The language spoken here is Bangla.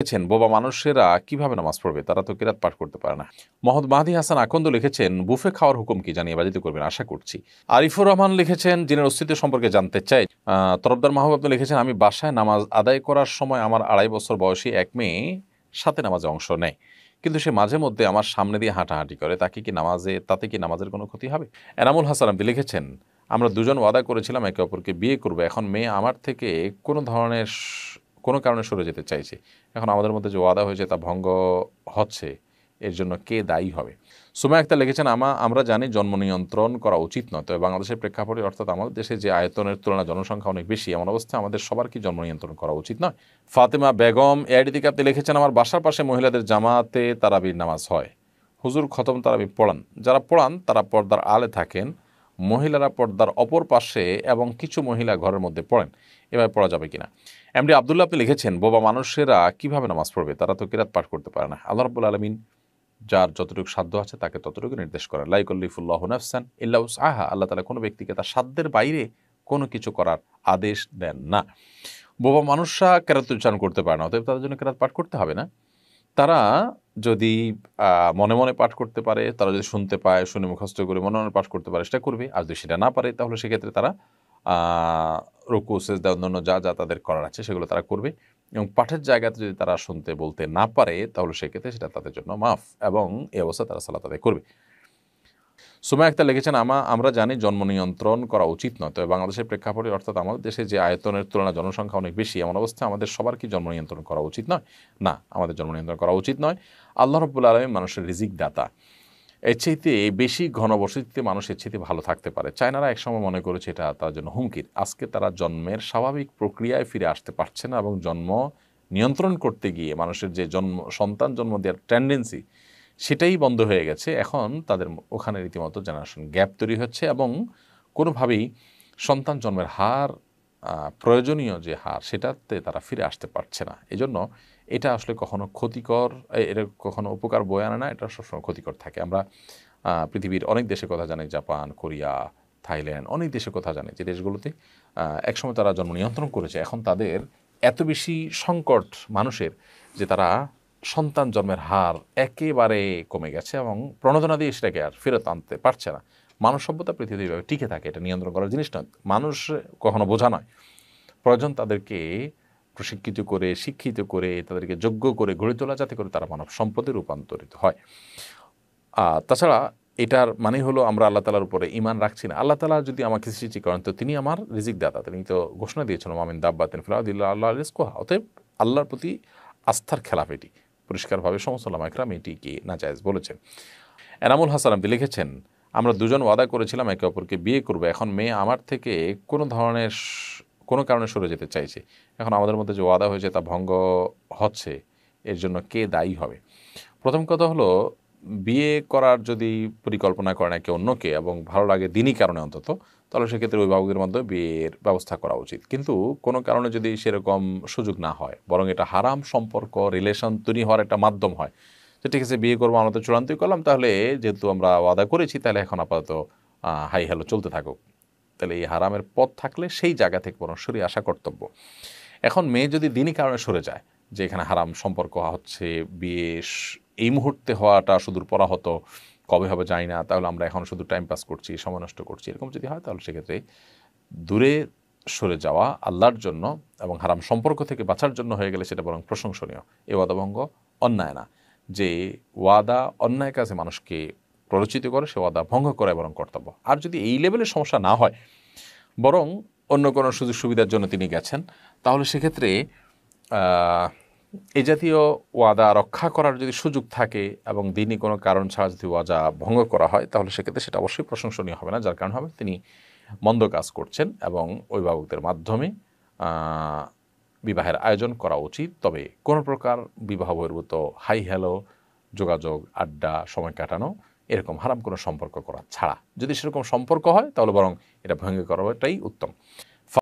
লিখেছেন বোবা মানুষেরা কিভাবে নামাজ পড়বে, তারা তো কিরাত পাঠ করতে পারে না। মোহাম্মদ মাহদি হাসান আকন্দ লিখেছেন বুফে খাওয়ার হুকুম কি জানিয়ে বাজিত করবেন আশা করছি। আরিফুর রহমান লিখেছেন জিনের অস্তিত্ব সম্পর্কে জানতে চাই। তরফদার মাহবুব আপনি লিখেছেন আমি বাসায় নামাজ আদায় করার সময় আমার 2.5 বছর বয়সী এক মেয়ে সাথে নামাজে অংশ নেয়, কিন্তু সে মাঝে মধ্যে আমার সামনে দিয়ে হাঁটাহাঁটি করে, তাতে কি নামাজের কোনো ক্ষতি হবে? এনামুল হাসান আপনি লিখেছেন আমরা দুজন ওয়াদা করেছিলাম একে অপরকে বিয়ে করবো, এখন মেয়ে আমার থেকে কোনো কারণে সরে যেতে চাইছে, এখন আমাদের মধ্যে যে ওয়াদা হয়েছে তা ভঙ্গ হচ্ছে, এর জন্য কে দায়ী হবে? সুমাইয়া আক্তার লিখেছেন আমরা জানি জন্ম নিয়ন্ত্রণ করা উচিত নয়, তবে বাংলাদেশের প্রেক্ষাপটে অর্থাৎ আমাদের দেশে যে আয়তনের তুলনায় জনসংখ্যা অনেক বেশি, এমন অবস্থায় আমাদের সবার কি জন্ম নিয়ন্ত্রণ করা উচিত নয়? ফাতেমা বেগম এআইডি থেকে আপনি লিখেছেন আমার বাসার পাশে মহিলাদের জামাতে তারাবির নামাজ হয়, হুজুর খতম তারাবি পড়ান, যারা পড়ান তারা পর্দার আলে থাকেন, মহিলারা পর্দার অপর পাশে এবং কিছু মহিলা ঘরের মধ্যে পড়েন, এভাবে পড়া যাবে কিনা? এমডি আব্দুল্লাহ আপনি লিখেছেন বোবা মানুষেরা কিভাবে নামাজ পড়বে, তারা তো কিরাত পাঠ করতে পারে না। আল্লাহ রাব্বুল আলামিন যার যতটুকু সাধ্য আছে তাকে ততটুকু নির্দেশ করেন। লা ইউকাল্লিফুল্লাহু নাফসান ইল্লা উসআহা, আল্লাহ তাআলা কোনো ব্যক্তিকে তার সাধ্যের বাইরে কোনো কিছু করার আদেশ দেন না। বোবা মানুষরা কেরাত উচ্চারণ করতে পারে না, অতএব তাদের জন্য কেরাত পাঠ করতে হবে না। তারা যদি মনে মনে পাঠ করতে পারে, তারা যদি শুনতে পায়, শুনে মুখস্থ করে মনে মনে পাঠ করতে পারে সেটা করবে, আর যদি সেটা না পারে তাহলে সেক্ষেত্রে তারা রুকু সেজদা অন্যান্য যা যা তাদের করার আছে সেগুলো তারা করবে, এবং পাঠের জায়গাতে যদি তারা শুনতে বলতে না পারে তাহলে সেক্ষেত্রে সেটা তাদের জন্য মাফ, এবং এই অবস্থায় তারা সালাত আদায় করবে। সুমাইয়া আক্তার লিখেছেন আমরা জানি জন্ম নিয়ন্ত্রণ করা উচিত নয়, তবে বাংলাদেশের প্রেক্ষাপটে অর্থাৎ আমাদের দেশে যে আয়তনের তুলনায় জনসংখ্যা অনেক বেশি, এমন অবস্থায় আমাদের সবার কি জন্ম নিয়ন্ত্রণ করা উচিত নয়? না, আমাদের জন্ম নিয়ন্ত্রণ করা উচিত নয়। আল্লাহ রাব্বুল আলামিন মানুষের রিজিক দাতা, এর চাইতে বেশি ঘনবসতিতে মানুষ এর চাইতে ভালো থাকতে পারে। চায়নারা একসময় মনে করেছে এটা তার জন্য হুমকির, আজকে তারা জন্মের স্বাভাবিক প্রক্রিয়ায় ফিরে আসতে পারছে না, এবং জন্ম নিয়ন্ত্রণ করতে গিয়ে মানুষের যে সন্তান জন্ম দেওয়ার টেন্ডেন্সি সেটাই বন্ধ হয়ে গেছে। এখন তাদের ওখানে রীতিমতো জেনারেশন গ্যাপ তৈরি হচ্ছে, এবং কোনোভাবেই সন্তান জন্মের হার, প্রয়োজনীয় যে হার, সেটাতে তারা ফিরে আসতে পারছে না। এজন্য এটা আসলে কখনো ক্ষতিকর, এটা কখনো উপকার বয়ে আনে না, এটা সবসময় ক্ষতিকর থাকে। আমরা পৃথিবীর অনেক দেশের কথা জানি, জাপান, কোরিয়া, থাইল্যান্ড, অনেক দেশের কথা জানি যে দেশগুলোতে একসময় তারা জন্ম নিয়ন্ত্রণ করেছে, এখন তাদের এত বেশি সংকট মানুষের যে তারা সন্তান জন্মের হার একেবারে কমে গেছে, এবং প্রণোদনা দিয়ে সেটাকে আর ফেরত আনতে পারছে না। মানব সভ্যতা পৃথিবীভাবে টিকে থাকে, এটা নিয়ন্ত্রণ করার জিনিস নয়, মানুষ কখনো বোঝা নয়, প্রয়োজন তাদেরকে প্রশিক্ষিত করে, শিক্ষিত করে, তাদেরকে যোগ্য করে গড়ে তোলা, যাতে করে তারা মানব সম্পদে রূপান্তরিত হয়। তাছাড়া এটার মানে হলো আমরা আল্লাহ তালার উপরে ঈমান রাখছি না। আল্লাহ তালা যদি আমাকে সৃষ্টি করেন তো তিনি আমার রিজিক দাতা, তিনি তো ঘোষণা দিয়েছেন মামিন দাব্বাতিন ফিল আরদি ইল্লা আল্লাহ রিজকুহা। অতএব আল্লাহর প্রতি আস্থার খেলাফ এটি, পরিষ্কারভাবে সমস্ত ওলামা ইকরাম এটিকে নাজায়েজ বলেছেন। এনামুল হাসান আপনি লিখেছেন আমরা দুজন ওয়াদা করেছিলাম একে অপরকে বিয়ে করবো, এখন মেয়ে আমার থেকে কোনো কারণে সরে যেতে চাইছে, এখন আমাদের মধ্যে যে ওয়াদা হয়েছে তা ভঙ্গ হচ্ছে, এর জন্য কে দায়ী হবে? প্রথম কথা হলো, বিয়ে করার যদি পরিকল্পনা করে না কেউ অন্যকে, এবং ভালো লাগে দিনই কারণে অন্তত, তাহলে সেক্ষেত্রে অভিভাবকদের মধ্যে বিয়ের ব্যবস্থা করা উচিত। কিন্তু কোনো কারণে যদি সেরকম সুযোগ না হয়, বরং এটা হারাম সম্পর্ক, রিলেশন তৈরি হওয়ার একটা মাধ্যম হয়, যে ঠিক আছে বিয়ে করবো, আমরা তো চূড়ান্তই করলাম, তাহলে যেহেতু আমরা ওয়াদা করেছি তাহলে এখন আপাতত হাই হ্যালো চলতে থাকুক, তাহলে এই হারামের পথ থাকলে সেই জায়গা থেকে বরং সরে আসা কর্তব্য। এখন মেয়ে যদি দিনই কারণে সরে যায় যে এখানে হারাম সম্পর্ক হচ্ছে, বিয়ে এই মুহূর্তে হওয়াটা সুদূর পরা হতো, কবে হবে জানি না, তাহলে আমরা এখন শুধু টাইম পাস করছি, সময় নষ্ট করছি, এরকম যদি হয় তাহলে সেক্ষেত্রে দূরে সরে যাওয়া আল্লাহর জন্য এবং হারাম সম্পর্ক থেকে বাঁচার জন্য হয়ে গেলে সেটা বরং প্রশংসনীয়। এই ওয়াদাভঙ্গ অন্যায় না, যে ওয়াদা অন্যায় কাজে মানুষকে প্ররোচিত করে সে ওয়াদা ভঙ্গ করা বরং কর্তব্য। আর যদি এই লেভেলের সমস্যা না হয়, বরং অন্য কোনো সুযোগ সুবিধার জন্য তিনি গেছেন, তাহলে সেক্ষেত্রে এই জাতীয় ওয়াদা রক্ষা করার যদি সুযোগ থাকে এবং দিনই কোনো কারণ ছাড়া যদি ওয়াদা ভঙ্গ করা হয়, তাহলে সেক্ষেত্রে সেটা অবশ্যই প্রশংসনীয় হবে না, যার কারণ হবে তিনি মন্দ কাজ করছেন, এবং অভিভাবকদের মাধ্যমে বিবাহের আয়োজন করা উচিত। তবে কোনো প্রকার বিবাহ বহির্ভূত হাই হ্যালো যোগাযোগ, আড্ডা, সময় কাটানো, এরকম হারাম কোনো সম্পর্ক করা ছাড়া, যদি সেরকম সম্পর্ক হয় তাহলে বরং এটা ভঙ্গ করাটাই উত্তম।